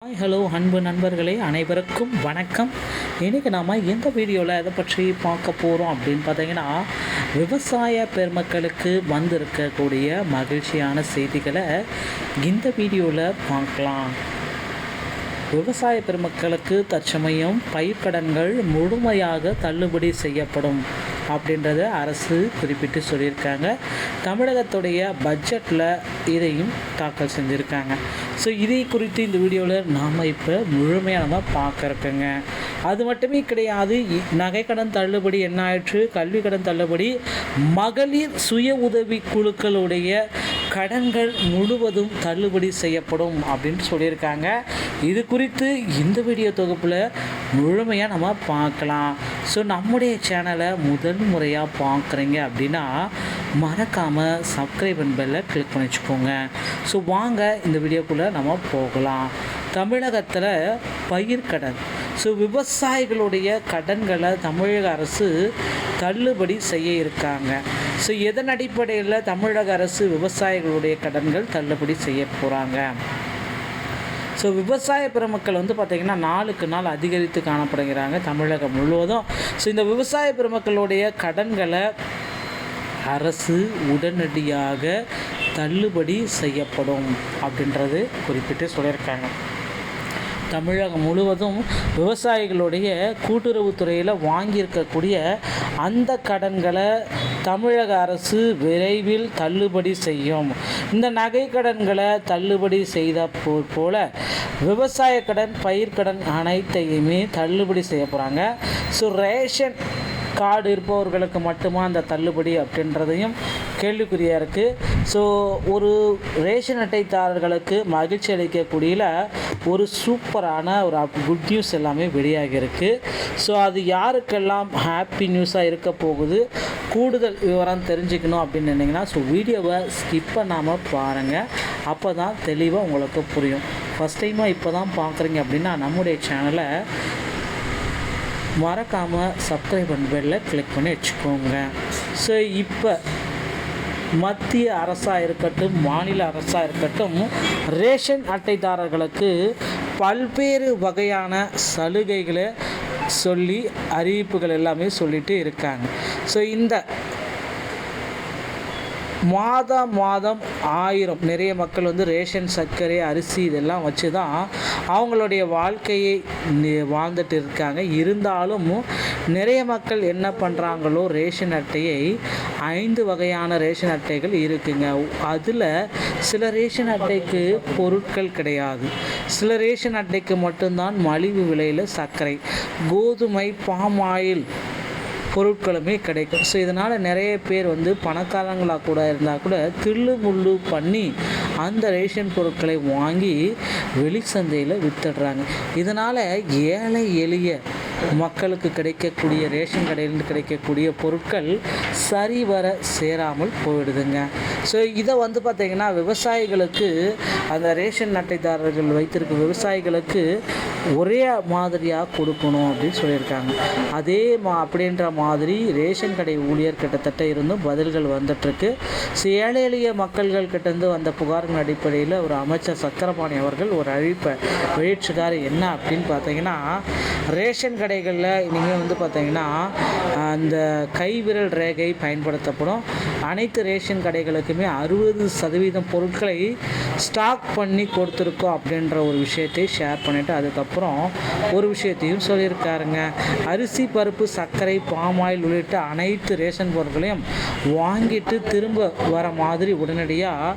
Hi hello அன்பு நண்பர்களே, அனைவருக்கும் வணக்கம். இன்றைக்கி நாம் எந்த வீடியோவில் எதை பற்றி பார்க்க போகிறோம் அப்படின்னு பார்த்தீங்கன்னா, விவசாய பெருமக்களுக்கு வந்திருக்கக்கூடிய மகிழ்ச்சியான செய்திகளை இந்த வீடியோவில் பார்க்கலாம். விவசாய பெருமக்களுக்கு தற்சமயம் பயிர்க்கடன்கள் முழுமையாக தள்ளுபடி செய்யப்படும் அப்படின்றத அரசு குறிப்பிட்டு சொல்லியிருக்காங்க. தமிழகத்துடைய பட்ஜெட்டில் இதையும் தாக்கல் செஞ்சுருக்காங்க. ஸோ இதை குறித்து இந்த வீடியோவில் நாம் இப்போ முழுமையாக நம்ம பார்க்குறோங்க. அது மட்டுமே கிடையாது, நகைக்கடன் தள்ளுபடி என்ன ஆயிற்று, கல்வி கடன் தள்ளுபடி, மகளிர் சுய உதவி குழுக்களுடைய கடன்கள் முழுவதும் தள்ளுபடி செய்யப்படும் அப்படின்னு சொல்லியிருக்காங்க. இது குறித்து இந்த வீடியோ தொகுப்பில் முழுமையாக நம்ம பார்க்கலாம். ஸோ நம்முடைய சேனலை முதல் முறையாக பார்க்குறீங்க அப்படின்னா மறக்காமல் சப்ஸ்கிரைப் அண்ட் பெல்லை கிளிக் பண்ணி வச்சுக்கோங்க. ஸோ வாங்க இந்த வீடியோக்குள்ளே நம்ம போகலாம். தமிழகத்தில் பயிர்க்கடன், ஸோ விவசாயிகளுடைய கடன்களை தமிழக அரசு தள்ளுபடி செய்ய இருக்காங்க. ஸோ எதன் அடிப்படையில் தமிழக அரசு விவசாயிகளுடைய கடன்கள் தள்ளுபடி செய்ய போகிறாங்க? ஸோ விவசாய பெருமக்கள் பார்த்திங்கன்னா நாளுக்கு நாள் அதிகரித்து காணப்படுகிறாங்க தமிழகம் முழுவதும். ஸோ இந்த விவசாய பெருமக்களுடைய கடன்களை அரசு உடனடியாக தள்ளுபடி செய்யப்படும் அப்படின்றது குறிப்பிட்டு சொல்லியிருக்காங்க. தமிழகம் முழுவதும் விவசாயிகளுடைய கூட்டுறவுத்துறையில் வாங்கியிருக்கக்கூடிய அந்த கடன்களை தமிழக அரசு விரைவில் தள்ளுபடி செய்யும். இந்த நகை கடன்களை தள்ளுபடி செய்த போல விவசாய கடன், பயிர்க்கடன் அனைத்தையுமே தள்ளுபடி செய்ய போகிறாங்க. ஸோ ரேஷன் கார்டு இருப்பவர்களுக்கு மட்டுமா அந்த தள்ளுபடி அப்படின்றதையும் கேள்விக்குறியாக இருக்குது. ஸோ ஒரு ரேஷன் அட்டைதாரர்களுக்கு மகிழ்ச்சி அளிக்கக்கூடிய ஒரு சூப்பரான ஒரு குட் நியூஸ் எல்லாமே வெளியாகி இருக்குது. ஸோ அது யாருக்கெல்லாம் ஹாப்பி நியூஸாக இருக்க போகுது, கூடுதல் விவரம் தெரிஞ்சுக்கணும் அப்படின்னு நினைங்கன்னா ஸோ வீடியோவை ஸ்கிப் பண்ணாமல் பாருங்கள். அப்போ தான் தெளிவாக உங்களுக்கு புரியும். ஃபஸ்ட் டைமாக இப்போ தான் பார்க்குறீங்க அப்படின்னா நம்முடைய சேனலை மறக்காமல் சப்ஸ்கிரைப் பண்ண பெல்லில் கிளிக் பண்ணி வச்சுக்கோங்க. ஸோ இப்போ மத்திய அரசாக இருக்கட்டும், மாநில அரசாக இருக்கட்டும், ரேஷன் அட்டைதாரர்களுக்கு பல்வேறு வகையான சலுகைகளை சொல்லி அறிவிப்புகள் எல்லாமே சொல்லிட்டு இருக்காங்க. ஸோ இந்த மாதம் 1000 நிறைய மக்கள் ரேஷன், சர்க்கரை, அரிசி இதெல்லாம் வச்சு தான் அவங்களுடைய வாழ்க்கையை வாழ்ந்துட்டு இருக்காங்க. இருந்தாலும் நிறைய மக்கள் என்ன பண்ணுறாங்களோ, ரேஷன் அட்டையை 5 வகையான ரேஷன் அட்டைகள் இருக்குங்க. அதில் சில ரேஷன் அட்டைக்கு பொருட்கள் கிடையாது. சில ரேஷன் அட்டைக்கு மட்டும்தான் மலிவு விலையில் சர்க்கரை, கோதுமை, பாம் ஆயில் பொருட்களுமே கிடைக்கும். ஸோ இதனால் நிறைய பேர் பணக்காரங்களாக கூட இருந்தால் கூட தில்லு முள்ளு பண்ணி அந்த ரேஷன் பொருட்களை வாங்கி வெளி சந்தையில் வித்துடுறாங்க. இதனால் ஏழை எளிய மக்களுக்கு கிடைக்கக்கூடிய ரேஷன் கடையில் கிடைக்கக்கூடிய பொருட்கள் சரிவர சேராமல் போயிடுதுங்க. ஸோ இதை பார்த்திங்கன்னா விவசாயிகளுக்கு, அந்த ரேஷன் அட்டைதாரர்கள் வைத்திருக்க விவசாயிகளுக்கு ஒரே மாதிரியாக கொடுக்கணும் அப்படின்னு சொல்லியிருக்காங்க. அதே அப்படின்ற மாதிரி ரேஷன் கடை ஊழியர் கிட்டத்தட்ட இருந்தும் பதில்கள் வந்துட்டுருக்கு. ஸோ ஏழை எளிய மக்கள்கள் கிட்டேருந்து வந்த புகாரின் அடிப்படையில் ஒரு அமைச்சர் சக்கரபாணி அவர்கள் ஒரு அழைப்பை வெளியிட்டிருக்காரு. என்ன அப்படின்னு பார்த்தீங்கன்னா, ரேஷன் கடைகளில் இனிமேல் பார்த்தீங்கன்னா அந்த கைவிரல் ரேகை பயன்படுத்தப்படும். அனைத்து ரேஷன் கடைகளுக்குமே 60% பொருட்களை ஸ்டாக் பண்ணி கொடுத்துருக்கோம் அப்படின்ற ஒரு விஷயத்தை ஷேர் பண்ணிவிட்டு அதுக்கப்புறம் ஒரு விஷயத்தையும் சொல்லியிருக்காருங்க. அரிசி, பருப்பு, சர்க்கரை, பாம் ஆயில் உள்ளிட்ட அனைத்து ரேஷன் பொருட்களையும் வாங்கிட்டு திரும்ப வர மாதிரி உடனடியாக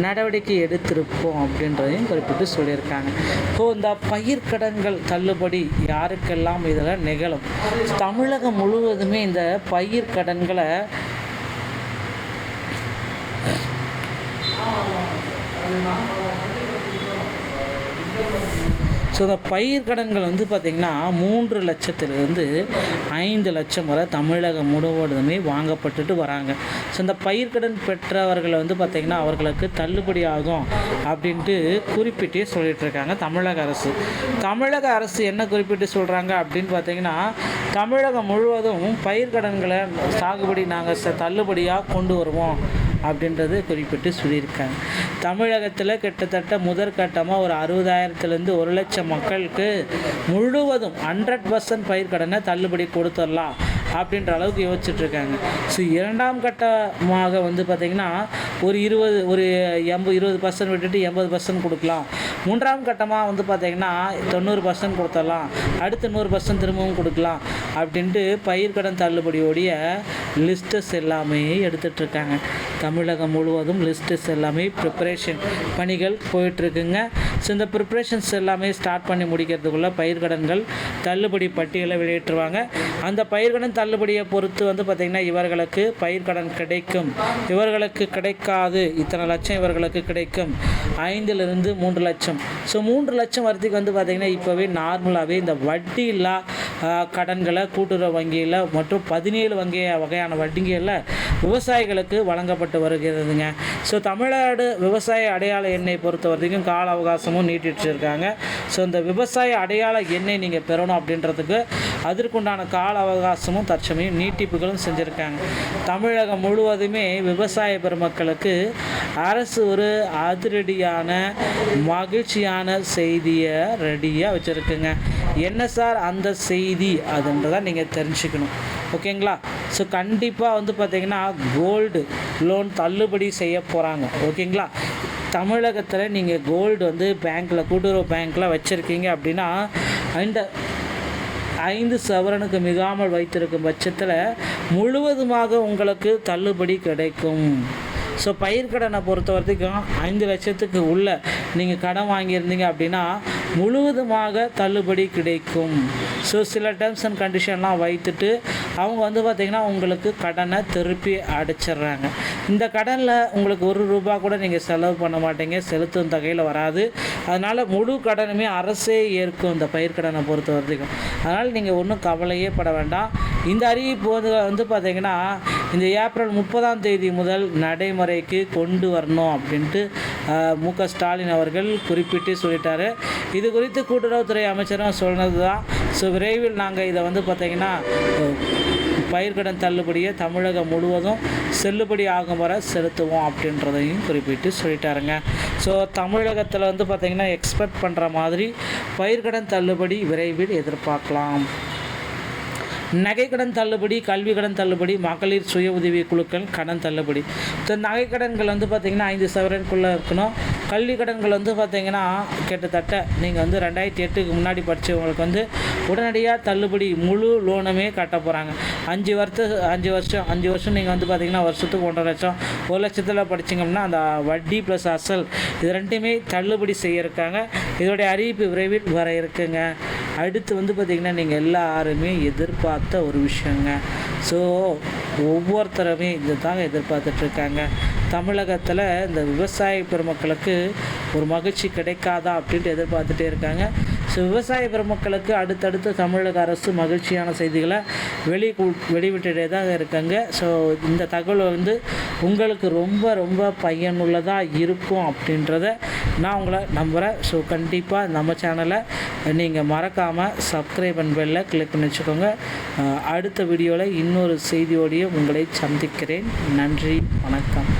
நடவடிக்கை எடுத்திருப்போம் அப்படின்றதையும் குறிப்பிட்டு சொல்லியிருக்காங்க. ஸோ இந்த பயிர்க்கடன்கள் தள்ளுபடி யாருக்கெல்லாம் இதில் நிகழும்? தமிழகம் முழுவதுமே இந்த பயிர்க்கடன்களை ஸோ இந்த பயிர்க்கடன்கள் பார்த்திங்கன்னா 3 லட்சத்திலிருந்து 5 லட்சம் வரை தமிழகம் முழுவதுமே வாங்கப்பட்டுட்டு வராங்க. ஸோ இந்த பயிர்க்கடன் பெற்றவர்கள் பார்த்திங்கன்னா அவர்களுக்கு தள்ளுபடி ஆகும் அப்படின்ட்டு குறிப்பிட்டே சொல்லிகிட்டு இருக்காங்க தமிழக அரசு. தமிழக அரசு என்ன குறிப்பிட்டு சொல்கிறாங்க அப்படின்னு பார்த்திங்கன்னா, தமிழகம் முழுவதும் பயிர்க்கடன்களை சாகுபடி நாங்கள் தள்ளுபடியாக கொண்டு வருவோம் அப்படின்றது குறிப்பிட்டு சொல்லியிருக்காங்க. தமிழகத்தில் கிட்டத்தட்ட முதற்கட்டமாக ஒரு 60,000லேருந்து 1,00,000 மக்களுக்கு முழுவதும் 100% பயிர்க்கடனை தள்ளுபடி கொடுத்துடலாம் அப்படின்ற அளவுக்கு யோசிச்சுட்ருக்காங்க. ஸோ இரண்டாம் கட்டமாக வந்து பார்த்திங்கன்னா ஒரு 20% விட்டுட்டு 80% கொடுக்கலாம். மூன்றாம் கட்டமாக வந்து பார்த்திங்கன்னா 90% கொடுத்துடலாம், அடுத்து 100% திரும்பவும் கொடுக்கலாம் அப்படின்ட்டு பயிர்க்கடன் தள்ளுபடியோடைய லிஸ்ட்டஸ் எல்லாமே எடுத்துகிட்ருக்காங்க. தமிழகம் முழுவதும் லிஸ்ட்டஸ் எல்லாமே ப்ரிப்பரேஷன் பணிகள் போயிட்டுருக்குங்க. ஸோ இந்த ப்ரிப்ரேஷன்ஸ் எல்லாமே ஸ்டார்ட் பண்ணி முடிக்கிறதுக்குள்ளே பயிர்க்கடன்கள் தள்ளுபடி பட்டியலை வெளியிட்டுருவாங்க. அந்த பயிர்க்கடன் தள்ளுபடியை பொறுத்து வந்து பார்த்திங்கன்னா இவர்களுக்கு பயிர்க்கடன் கிடைக்கும், இவர்களுக்கு கிடைக்காது, இத்தனை லட்சம் இவர்களுக்கு கிடைக்கும், 5லிருந்து 3 லட்சம். ஸோ 3 லட்சம் வரைக்கும் வந்து பார்த்திங்கன்னா இப்போவே நார்மலாகவே இந்த வட்டி இல்லா கடன்களை கூட்டுறவு வங்கியில் மற்றும் 17 வகையான வட்டிகளில் விவசாயிகளுக்கு வழங்கப்பட்டு வருகிறதுங்க. ஸோ தமிழ்நாடு விவசாய அடையாள எண்ணை பொறுத்த வரைக்கும் கால அவகாசமும் நீட்டிச்சிருக்காங்க. ஸோ இந்த விவசாய அடையாள எண்ணை நீங்கள் பெறணும் அப்படின்றதுக்கு அதற்குண்டான கால அவகாசமும் தற்சமயம் நீட்டிப்புகளும் செஞ்சுருக்காங்க. தமிழகம் முழுவதுமே விவசாய பெருமக்களுக்கு அரசு ஒரு அதிரடியான மகிழ்ச்சியான செய்தியை ரெடியாக வச்சுருக்குங்க. என்ன சார் அந்த செய்தி அதுன்றதை நீங்கள் தெரிஞ்சுக்கணும், ஓகேங்களா? ஸோ கண்டிப்பாக வந்து பார்த்திங்கன்னா கோல்டு லோன் தள்ளுபடி செய்ய போகிறாங்க, ஓகேங்களா? தமிழகத்தில் நீங்கள் கோல்டு வந்து பேங்க்கில் கூட்டுறவு பேங்க்கில் வச்சுருக்கீங்க அப்படின்னா இந்த 5 சவரனுக்கு மிகாமல் வைத்திருக்கும் பட்சத்தில் முழுவதுமாக உங்களுக்கு தள்ளுபடி கிடைக்கும். ஸோ பயிர்க்கடனை பொறுத்த வரைக்கும் 5 லட்சத்துக்கு உள்ள நீங்கள் கடன் வாங்கியிருந்தீங்க அப்படின்னா முழுவதுமாக தள்ளுபடி கிடைக்கும். ஸோ சில டேர்ம்ஸ் அண்ட் கண்டிஷன்லாம் வைத்துட்டு அவங்க வந்து பார்த்திங்கன்னா உங்களுக்கு கடனை திருப்பி அடைச்சிட்றாங்க. இந்த கடனில் உங்களுக்கு ₹1 கூட நீங்கள் செலவு பண்ண மாட்டீங்க, செலுத்தும் தொகையில் வராது. அதனால் முழு கடனுமே அரசே ஏற்கும் இந்த பயிர்க்கடனை பொறுத்த வரைக்கும். அதனால் நீங்கள் ஒன்றும் கவலையே பட வேண்டாம். இந்த அறிவிப்பு வந்து பார்த்திங்கன்னா இந்த ஏப்ரல் 30ஆம் தேதி முதல் நடைமுறைக்கு கொண்டு வரணும் அப்படின்ட்டு மு.க. ஸ்டாலின் அவர்கள் குறிப்பிட்டு சொல்லிட்டாரு. இது குறித்து கூட்டுறவுத்துறை அமைச்சரும் சொன்னது தான். ஸோ விரைவில் நாங்கள் இதை வந்து பார்த்திங்கன்னா பயிர்க்கடன் தள்ளுபடியை தமிழகம் முழுவதும் செல்லுபடி ஆகும் வரை செலுத்துவோம் அப்படின்றதையும் குறிப்பிட்டு சொல்லிட்டாருங்க. ஸோ தமிழகத்தில் வந்து பார்த்திங்கன்னா எக்ஸ்பெக்ட் பண்ணுற மாதிரி பயிர்க்கடன் தள்ளுபடி விரைவில் எதிர்பார்க்கலாம். நகைக்கடன் தள்ளுபடி, கல்வி கடன் தள்ளுபடி, மகளிர் சுய உதவி குழுக்கள் கடன் தள்ளுபடி. ஸோ நகைக்கடன்கள் வந்து பார்த்திங்கன்னா 5 சவரனுக்குள்ளே இருக்கணும். கல்வி கடன்கள் வந்து பார்த்திங்கன்னா கிட்டத்தட்ட நீங்கள் வந்து 2008க்கு முன்னாடி படித்தவங்களுக்கு வந்து உடனடியாக தள்ளுபடி முழு லோனுமே கட்ட போகிறாங்க. 5 வருஷம் நீங்கள் வந்து பார்த்திங்கன்னா வருஷத்துக்கு 1.5 லட்சம் 1 லட்சத்தில் படிச்சிங்கன்னா அந்த வட்டி ப்ளஸ் அசல் இது ரெண்டுமே தள்ளுபடி செய்ய இருக்காங்க. இதோடைய அறிவிப்பு விரைவில் வர இருக்குங்க. அடுத்து வந்து பார்த்திங்கன்னா நீங்கள் எல்லாருமே எதிர்பார்த்த ஒரு விஷயங்க. ஸோ ஒவ்வொருத்தருமே இது தாங்க எதிர்பார்த்துட்ருக்காங்க. தமிழகத்தில் இந்த விவசாய பெருமக்களுக்கு ஒரு மகிழ்ச்சி கிடைக்காதா அப்படின்ட்டு எதிர்பார்த்துட்டே இருக்காங்க. ஸோ விவசாய பெருமக்களுக்கு அடுத்தடுத்து தமிழக அரசு மகிழ்ச்சியான செய்திகளை வெளிவிட்டுட்டே தான் இருக்காங்க. ஸோ இந்த தகவல் வந்து உங்களுக்கு ரொம்ப ரொம்ப பயனுள்ளதாக இருக்கும் அப்படின்றத நான் உங்களை நம்புகிறேன். ஸோ கண்டிப்பாக நம்ம சேனலை நீங்கள் மறக்காமல் சப்ஸ்கிரைப் அண்ட் பெல்லை கிளிக் பண்ணி வச்சுக்கோங்க. அடுத்த வீடியோவில் இன்னொரு செய்தியோடையே உங்களை சந்திக்கிறேன். நன்றி, வணக்கம்.